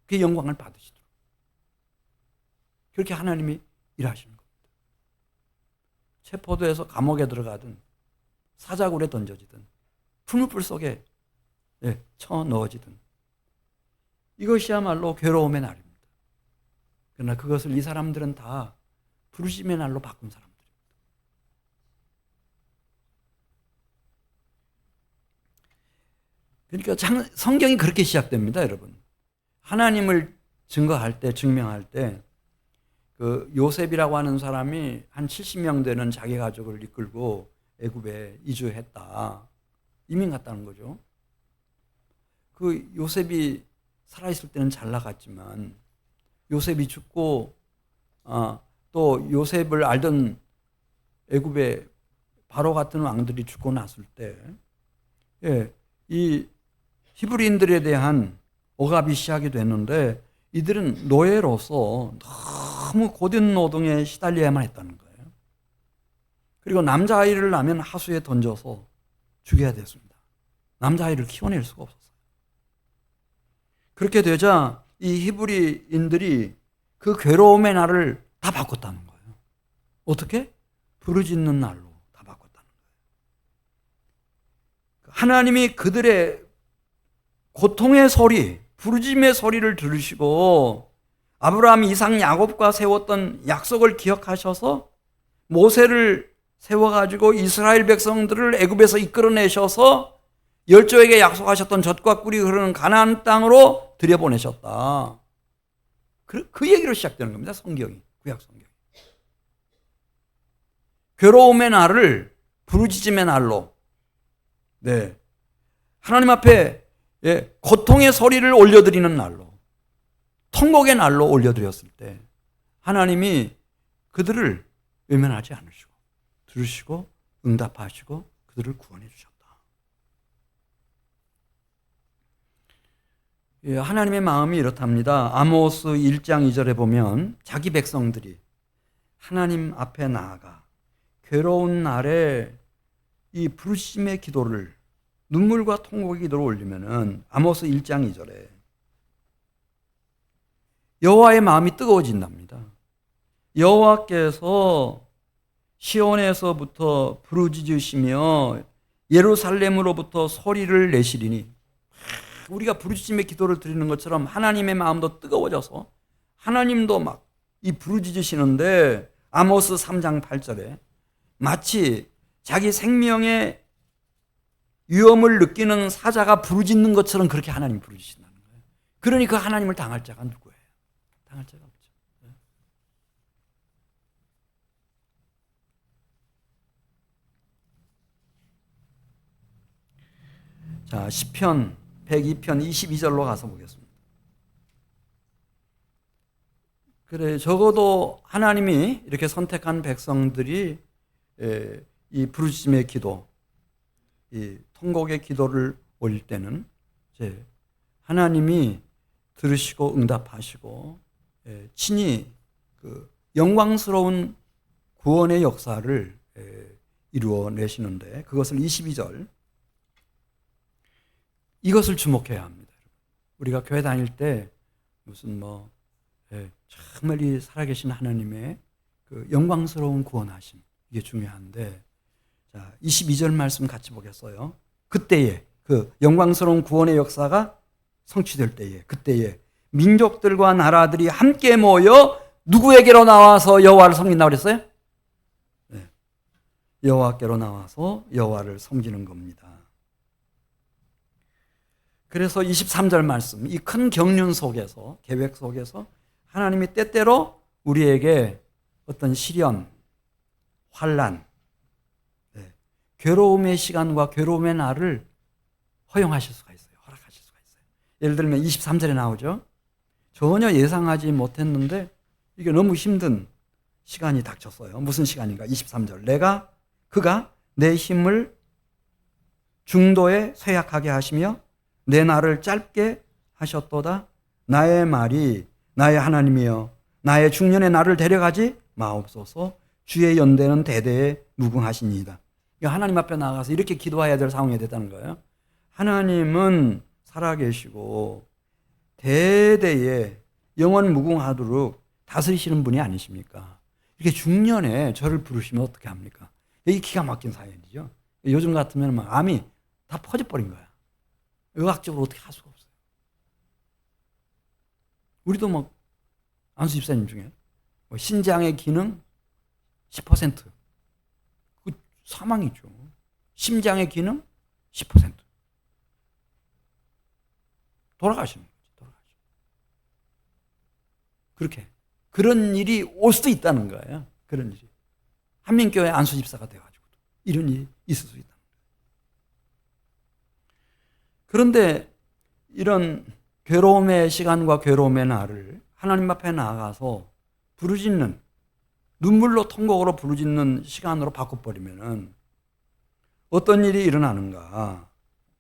Speaker 1: 그 영광을 받으시도록 그렇게 하나님이 일하시는 겁니다. 체포돼서 감옥에 들어가든 사자굴에 던져지든 풀무불 속에 쳐 넣어지든 이것이야말로 괴로움의 날입니다. 그러나 그것을 이 사람들은 다 부르심의 날로 바꾼 사람들입니다. 그러니까 성경이 그렇게 시작됩니다, 여러분. 하나님을 증거할 때, 증명할 때, 그 요셉이라고 하는 사람이 한 70명 되는 자기 가족을 이끌고 애굽에 이주했다. 이민 갔다는 거죠. 그 요셉이 살아있을 때는 잘 나갔지만 요셉이 죽고 또 요셉을 알던 애굽의 바로 같은 왕들이 죽고 났을 때 이 히브리인들에 대한 억압이 시작이 됐는데 이들은 노예로서 너무 고된 노동에 시달려야만 했다는 거예요. 그리고 남자아이를 낳으면 하수에 던져서 죽여야 됐습니다. 남자아이를 키워낼 수가 없었어요. 그렇게 되자 이 히브리인들이 그 괴로움의 날을 다 바꿨다는 거예요. 어떻게? 부르짖는 날로 다 바꿨다는 거예요. 하나님이 그들의 고통의 소리, 부르짖음의 소리를 들으시고 아브라함, 이삭, 야곱과 세웠던 약속을 기억하셔서 모세를 세워가지고 이스라엘 백성들을 애굽에서 이끌어내셔서 열조에게 약속하셨던 젖과 꿀이 흐르는 가나안 땅으로 들여보내셨다. 그 얘기로 시작되는 겁니다. 성경이, 구약 성경이. 괴로움의 날을 부르짖음의 날로, 하나님 앞에 고통의 소리를 올려드리는 날로, 통곡의 날로 올려드렸을 때 하나님이 그들을 외면하지 않으시고 들으시고 응답하시고 그들을 구원해 주셨다. 하나님의 마음이 이렇답니다. 아모스 1장 2절에 보면 자기 백성들이 하나님 앞에 나아가 괴로운 날에 이 부르심의 기도를, 눈물과 통곡의 기도를 올리면은 아모스 1장 2절에 여호와의 마음이 뜨거워진답니다. 여호와께서 시온에서부터 부르짖으시며 예루살렘으로부터 소리를 내시리니, 우리가 부르짖음의 기도를 드리는 것처럼 하나님의 마음도 뜨거워져서 하나님도 막 이 부르짖으시는데 아모스 3장 8절에 마치 자기 생명의 위험을 느끼는 사자가 부르짖는 것처럼 그렇게 하나님 부르짖는다는 거예요. 그러니까 하나님을 당할 자가 누구예요? 당할 자가 없죠. 자, 시편 102편 22절로 가서 보겠습니다. 그래, 적어도 하나님이 이렇게 선택한 백성들이 이 부르짖음의 기도, 이 통곡의 기도를 올릴 때는 이제 하나님이 들으시고 응답하시고 친히 그 영광스러운 구원의 역사를 이루어내시는데, 그것을 22절, 이것을 주목해야 합니다. 우리가 교회 다닐 때 무슨 정말 이 살아계신 하나님의 그 영광스러운 구원하심, 이게 중요한데, 자, 22절 말씀 같이 보겠어요. 그때에 그 영광스러운 구원의 역사가 성취될 때에, 그때에 민족들과 나라들이 함께 모여 누구에게로 나와서 여호와를 섬긴다고 그랬어요? 여호와께로 나와서 여호와를 섬기는 겁니다. 그래서 23절 말씀, 이 큰 경륜 속에서, 계획 속에서 하나님이 때때로 우리에게 어떤 시련, 환난, 괴로움의 시간과 괴로움의 날을 허용하실 수가 있어요. 허락하실 수가 있어요. 예를 들면 23절에 나오죠. 전혀 예상하지 못했는데 이게 너무 힘든 시간이 닥쳤어요. 무슨 시간인가? 23절. 그가 내 힘을 중도에 쇠약하게 하시며 내 날을 짧게 하셨도다. 나의 말이 나의 하나님이여 나의 중년의 날을 데려가지 마옵소서. 주의 연대는 대대에 무궁하시니이다. 하나님 앞에 나가서 이렇게 기도해야 될 상황이 됐다는 거예요. 하나님은 살아계시고 대대에 영원 무궁하도록 다스리시는 분이 아니십니까? 이렇게 중년에 저를 부르시면 어떻게 합니까? 이게 기가 막힌 사연이죠. 요즘 같으면 막 암이 다 퍼져버린 거야. 의학적으로 어떻게 할 수가 없어요. 우리도 막 안수 집사님 중에 뭐 신장의 기능 10%. 그 사망이죠. 심장의 기능 10%. 돌아가시는 거죠. 돌아가시는. 그렇게. 그런 일이 올 수도 있다는 거예요. 그런 일이. 한민교회 안수 집사가 돼가지고 이런 일이 있을 수 있다. 그런데 이런 괴로움의 시간과 괴로움의 날을 하나님 앞에 나아가서 부르짖는, 눈물로 통곡으로 부르짖는 시간으로 바꿔버리면은 어떤 일이 일어나는가.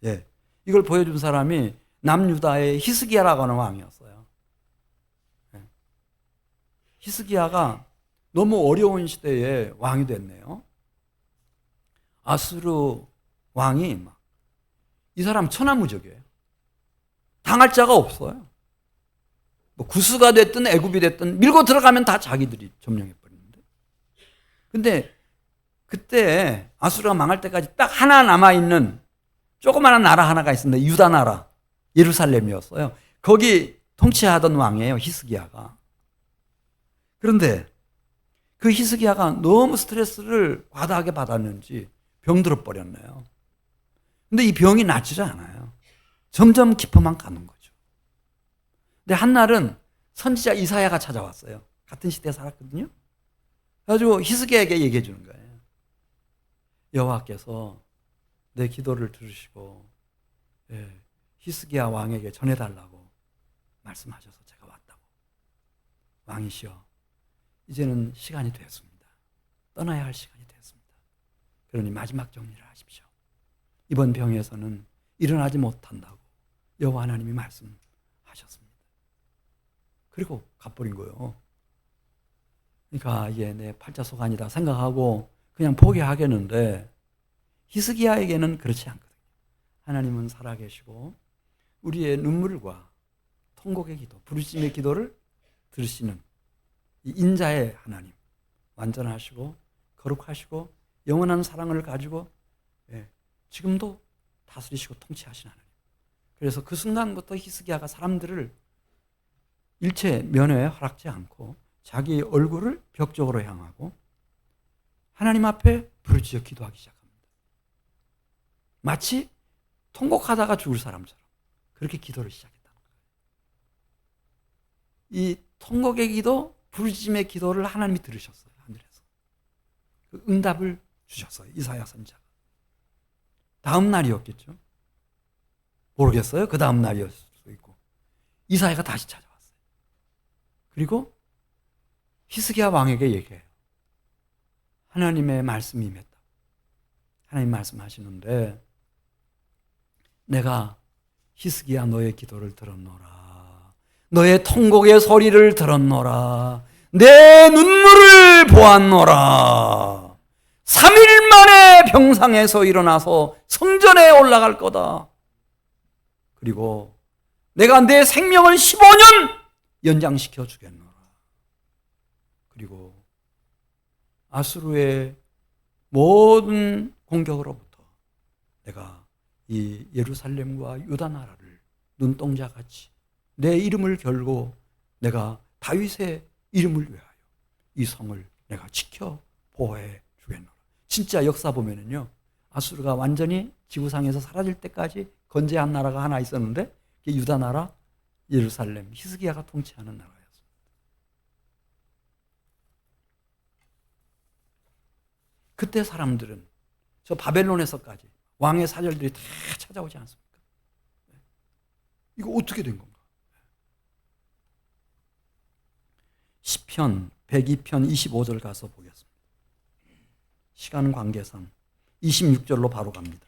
Speaker 1: 예. 이걸 보여준 사람이 남유다의 히스기야라고 하는 왕이었어요. 예. 히스기야가 너무 어려운 시대에 왕이 됐네요. 아수르 왕이 막, 이 사람 천하무적이에요. 당할 자가 없어요. 뭐 구스가 됐든 애굽이 됐든 밀고 들어가면 다 자기들이 점령해 버리는데. 근데 그때 아수르가 망할 때까지 딱 하나 남아 있는 조그마한 나라 하나가 있습니다. 유다 나라, 예루살렘이었어요. 거기 통치하던 왕이에요, 히스기야가. 그런데 그 히스기야가 너무 스트레스를 과다하게 받았는지 병들어 버렸네요. 근데 이 병이 낫지를 않아요. 점점 깊어만 가는 거죠. 근데 한날은 선지자 이사야가 찾아왔어요. 같은 시대에 살았거든요. 그래가지고 히스기야에게 얘기해 주는 거예요. 여호와께서 내 기도를 들으시고 히스기야 왕에게 전해달라고 말씀하셔서 제가 왔다고. 왕이시여, 이제는 시간이 됐습니다. 떠나야 할 시간이 됐습니다. 그러니 마지막 정리를 하십시오. 이번 병에서는 일어나지 못한다고 여호와 하나님이 말씀하셨습니다. 그리고 가버린 거예요. 그러니까 이게 내 팔자소관이다 생각하고 그냥 포기하겠는데 히스기야에게는 그렇지 않거든요. 하나님은 살아계시고 우리의 눈물과 통곡의 기도, 부르짖음의 기도를 들으시는 이 인자의 하나님, 완전하시고 거룩하시고 영원한 사랑을 가지고 지금도 다스리시고 통치하신 하나님. 그래서 그 순간부터 히스기야가 사람들을 일체 면회에 허락지 않고 자기 얼굴을 벽 쪽으로 향하고 하나님 앞에 부르짖어 기도하기 시작합니다. 마치 통곡하다가 죽을 사람처럼 그렇게 기도를 시작했다는 거예요. 이 통곡의 기도, 부르짖음의 기도를 하나님이 들으셨어요. 하늘에서. 그 응답을 주셨어요. 이사야 선지자가. 다음 날이었겠죠. 모르겠어요. 그 다음 날이었을 수도 있고. 이사야가 다시 찾아왔어요. 그리고 히스기야 왕에게 얘기해요. 하나님의 말씀이 임했다. 하나님 말씀하시는데 내가 히스기야 너의 기도를 들었노라. 너의 통곡의 소리를 들었노라. 내 눈물을 보았노라. 3일 만에 병상에서 일어나서 성전에 올라갈 거다. 그리고 내가 내 생명을 15년 연장시켜 주겠노라. 그리고 아수르의 모든 공격으로부터 내가 이 예루살렘과 유다 나라를 눈동자같이 내 이름을 걸고 내가 다윗의 이름을 위하여 이 성을 내가 지켜 보호해 주겠노라. 진짜 역사 보면은요, 아수르가 완전히 지구상에서 사라질 때까지 건재한 나라가 하나 있었는데 그게 유다 나라, 예루살렘, 히스기야가 통치하는 나라였습니다. 그때 사람들은 저 바벨론에서까지 왕의 사절들이 다 찾아오지 않습니까? 이거 어떻게 된 건가? 시편 102편 25절 가서 보겠습니다. 시간 관계상 26절로 바로 갑니다.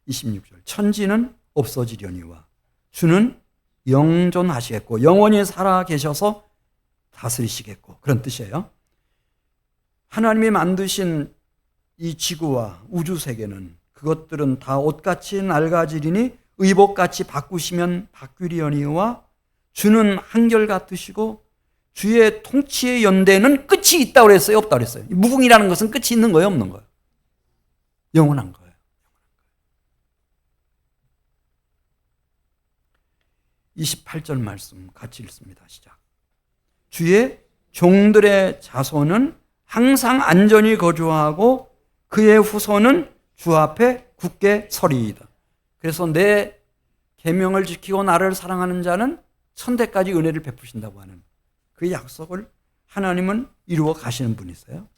Speaker 1: 26절. 천지는 없어지려니와 주는 영존하시겠고 영원히 살아 계셔서 다스리시겠고, 그런 뜻이에요. 하나님이 만드신 이 지구와 우주 세계는 그것들은 다 옷같이 낡아지리니 의복같이 바꾸시면 바뀌리오니와 주는 한결같으시고 주의 통치의 연대는 끝이 있다고 그랬어요? 없다고 그랬어요? 무궁이라는 것은 끝이 있는 거예요? 없는 거예요? 영원한 거예요. 28절 말씀 같이 읽습니다. 시작. 주의 종들의 자손은 항상 안전히 거주하고 그의 후손은 주 앞에 굳게 서리이다. 그래서 내 계명을 지키고 나를 사랑하는 자는 천대까지 은혜를 베푸신다고 하는 그 약속을 하나님은 이루어 가시는 분이세요.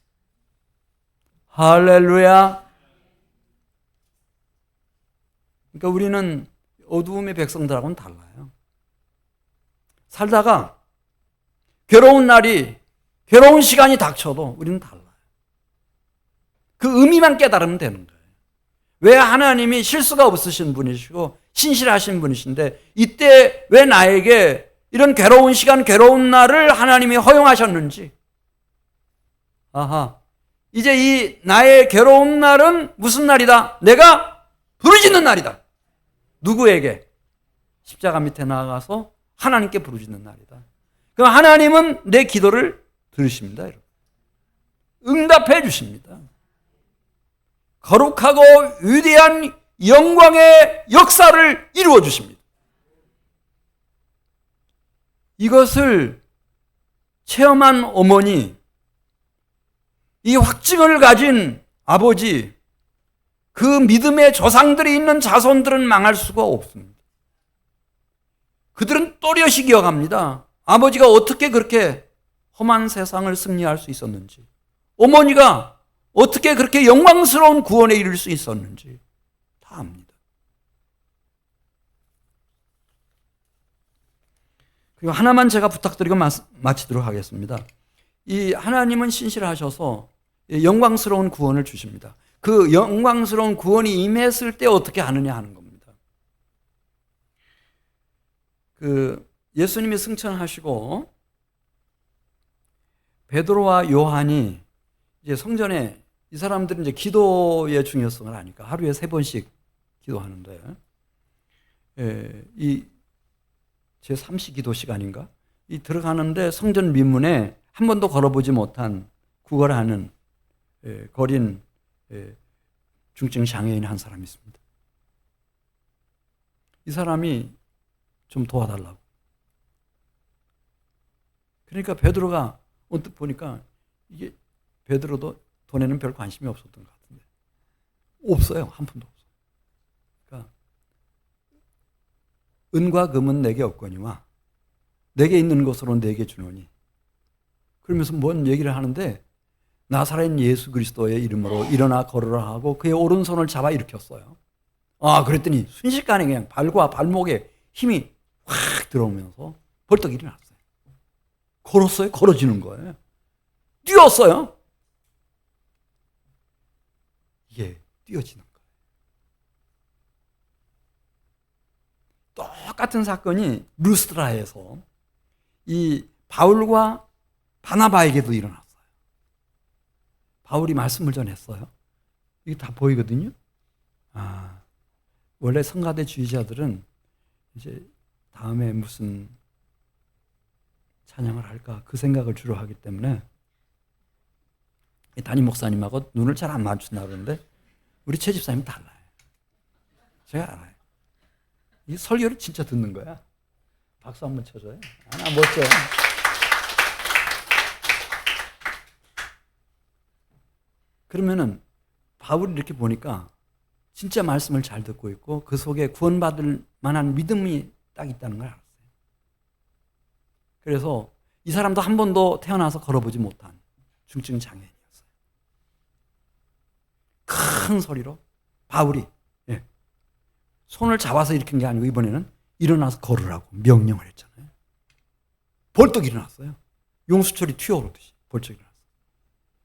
Speaker 1: 할렐루야. 그러니까 우리는 어두움의 백성들하고는 달라요. 살다가 괴로운 날이, 괴로운 시간이 닥쳐도 우리는 달라요. 그 의미만 깨달으면 되는 거예요. 왜 하나님이 실수가 없으신 분이시고 신실하신 분이신데 이때 왜 나에게 이런 괴로운 시간, 괴로운 날을 하나님이 허용하셨는지. 아하, 이제 이 나의 괴로운 날은 무슨 날이다? 내가 부르짖는 날이다. 누구에게? 십자가 밑에 나아가서 하나님께 부르짖는 날이다. 그럼 하나님은 내 기도를 들으십니다. 여러분. 응답해 주십니다. 거룩하고 위대한 영광의 역사를 이루어 주십니다. 이것을 체험한 어머니, 이 확증을 가진 아버지, 그 믿음의 조상들이 있는 자손들은 망할 수가 없습니다. 그들은 또렷이 기억합니다. 아버지가 어떻게 그렇게 험한 세상을 승리할 수 있었는지, 어머니가 어떻게 그렇게 영광스러운 구원에 이를 수 있었는지 다 압니다. 그리고 하나만 제가 부탁드리고 마치도록 하겠습니다. 이 하나님은 신실하셔서 영광스러운 구원을 주십니다. 그 영광스러운 구원이 임했을 때 어떻게 하느냐 하는 겁니다. 예수님이 승천하시고 베드로와 요한이 이제 성전에, 이 사람들은 이제 기도의 중요성을 아니까 하루에 3번씩 기도하는데, 이 제3시 기도 시간인가? 이 들어가는데 성전 민문에 한 번도 걸어보지 못한 구걸하는 거린 중증 장애인 한 사람이 있습니다. 이 사람이 좀 도와달라고. 그러니까 베드로가 언뜻 보니까 이게 베드로도 돈에는 별 관심이 없었던 것 같은데 없어요. 한 푼도 없어요. 그러니까 은과 금은 내게 없거니와 내게 있는 것으로 내게 주노니, 그러면서 뭔 얘기를 하는데 나사렛 예수 그리스도의 이름으로 일어나 걸으라 하고 그의 오른손을 잡아 일으켰어요. 그랬더니 순식간에 그냥 발과 발목에 힘이 확 들어오면서 벌떡 일어났어요. 걸었어요. 걸어지는 거예요. 뛰었어요. 이게 뛰어지는 거예요. 똑같은 사건이 루스드라에서 이 바울과 바나바에게도 일어났어요. 바울이 말씀을 전했어요. 이게 다 보이거든요. 원래 성가대 주의자들은 이제 다음에 무슨 찬양을 할까 그 생각을 주로 하기 때문에 담임 목사님하고 눈을 잘 안 맞춘다 그러는데 우리 최 집사님은 달라요. 제가 알아요. 이 설교를 진짜 듣는 거야. 박수 한번 쳐줘요. 멋져요. 그러면은 바울이 이렇게 보니까 진짜 말씀을 잘 듣고 있고 그 속에 구원받을 만한 믿음이 딱 있다는 걸 알았어요. 그래서 이 사람도 한 번도 태어나서 걸어보지 못한 중증 장애인이었어요. 큰 소리로 바울이 손을 잡아서 일으킨 게 아니고 이번에는 일어나서 걸으라고 명령을 했잖아요. 벌떡 일어났어요. 용수철이 튀어오르듯이 벌떡 일어났어요.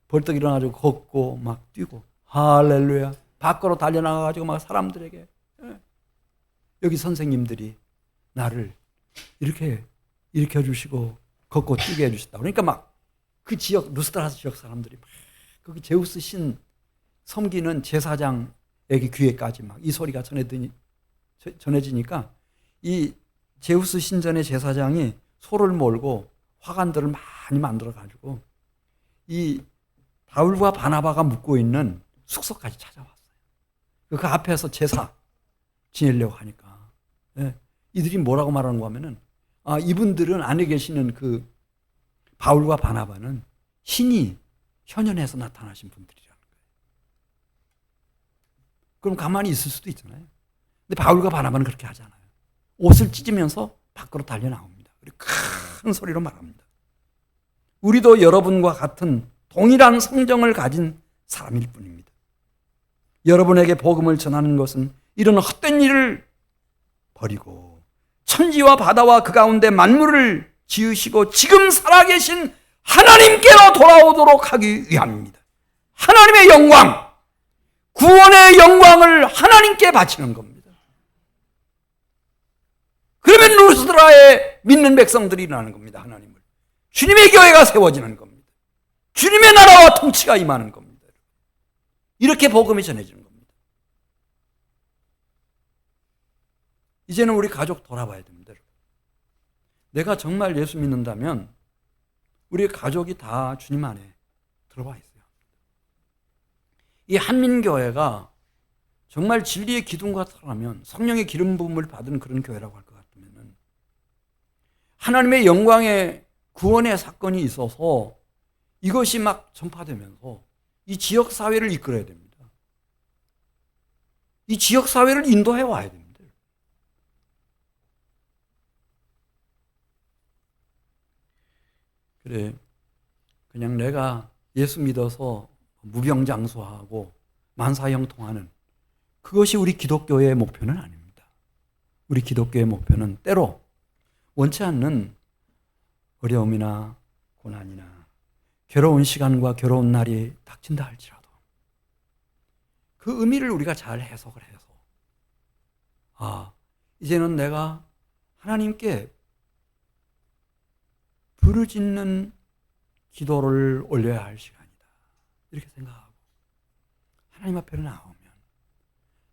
Speaker 1: 벌떡 일어나가지고 걷고 막 뛰고 할렐루야. 밖으로 달려나가가지고 막 사람들에게 여기 선생님들이 나를 이렇게 일으켜주시고 걷고 뛰게 해주셨다. 그러니까 막 그 지역 루스드라 지역 사람들이 막 거기 제우스 신 섬기는 제사장에게 귀에까지 막 이 소리가 전해지니까 이 제우스 신전의 제사장이 소를 몰고 화관들을 많이 만들어 가지고 이 바울과 바나바가 묵고 있는 숙소까지 찾아왔어요. 그 앞에서 제사 지내려고 하니까 이들이 뭐라고 말하는가 하면은 이분들은 안에 계시는 그 바울과 바나바는 신이 현현에서 나타나신 분들이라는 거예요. 그럼 가만히 있을 수도 있잖아요. 근데 바울과 바나바는 그렇게 하잖아요. 옷을 찢으면서 밖으로 달려 나옵니다. 그리고 큰 소리로 말합니다. 우리도 여러분과 같은 동일한 성정을 가진 사람일 뿐입니다. 여러분에게 복음을 전하는 것은 이런 헛된 일을 버리고 천지와 바다와 그 가운데 만물을 지으시고 지금 살아계신 하나님께로 돌아오도록 하기 위함입니다. 하나님의 영광, 구원의 영광을 하나님께 바치는 겁니다. 그러면 루스드라에 믿는 백성들이 일어나는 겁니다. 하나님을. 주님의 교회가 세워지는 겁니다. 주님의 나라와 통치가 임하는 겁니다. 이렇게 복음이 전해지는 겁니다. 이제는 우리 가족 돌아봐야 됩니다. 내가 정말 예수 믿는다면 우리 가족이 다 주님 안에 들어와 있어요. 이 한민교회가 정말 진리의 기둥과 터라면 성령의 기름 부음을 받은 그런 교회라고 할 것 같으면 하나님의 영광의 구원의 사건이 있어서 이것이 막 전파되면서 이 지역사회를 이끌어야 됩니다. 이 지역사회를 인도해 와야 됩니다. 그래, 그냥 내가 예수 믿어서 무병장수하고 만사형통하는 그것이 우리 기독교의 목표는 아닙니다. 우리 기독교의 목표는 때로 원치 않는 어려움이나 고난이나 괴로운 시간과 괴로운 날이 닥친다 할지라도 그 의미를 우리가 잘 해석을 해서 이제는 내가 하나님께 부르짖는 기도를 올려야 할 시간이다. 이렇게 생각하고 하나님 앞에 나오면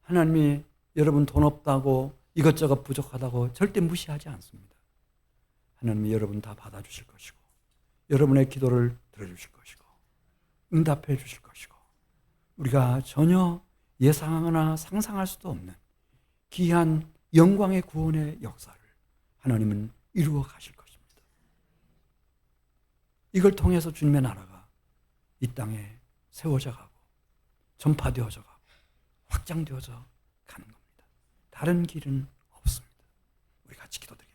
Speaker 1: 하나님이 여러분 돈 없다고 이것저것 부족하다고 절대 무시하지 않습니다. 하나님이 여러분 다 받아주실 것이고 여러분의 기도를 들어주실 것이고 응답해 주실 것이고 우리가 전혀 예상하거나 상상할 수도 없는 귀한 영광의 구원의 역사를 하나님은 이루어 가실 것입니다. 이걸 통해서 주님의 나라가 이 땅에 세워져 가고 전파되어져 가고 확장되어져 가는 겁니다. 다른 길은 없습니다. 우리 같이 기도드리겠습니다.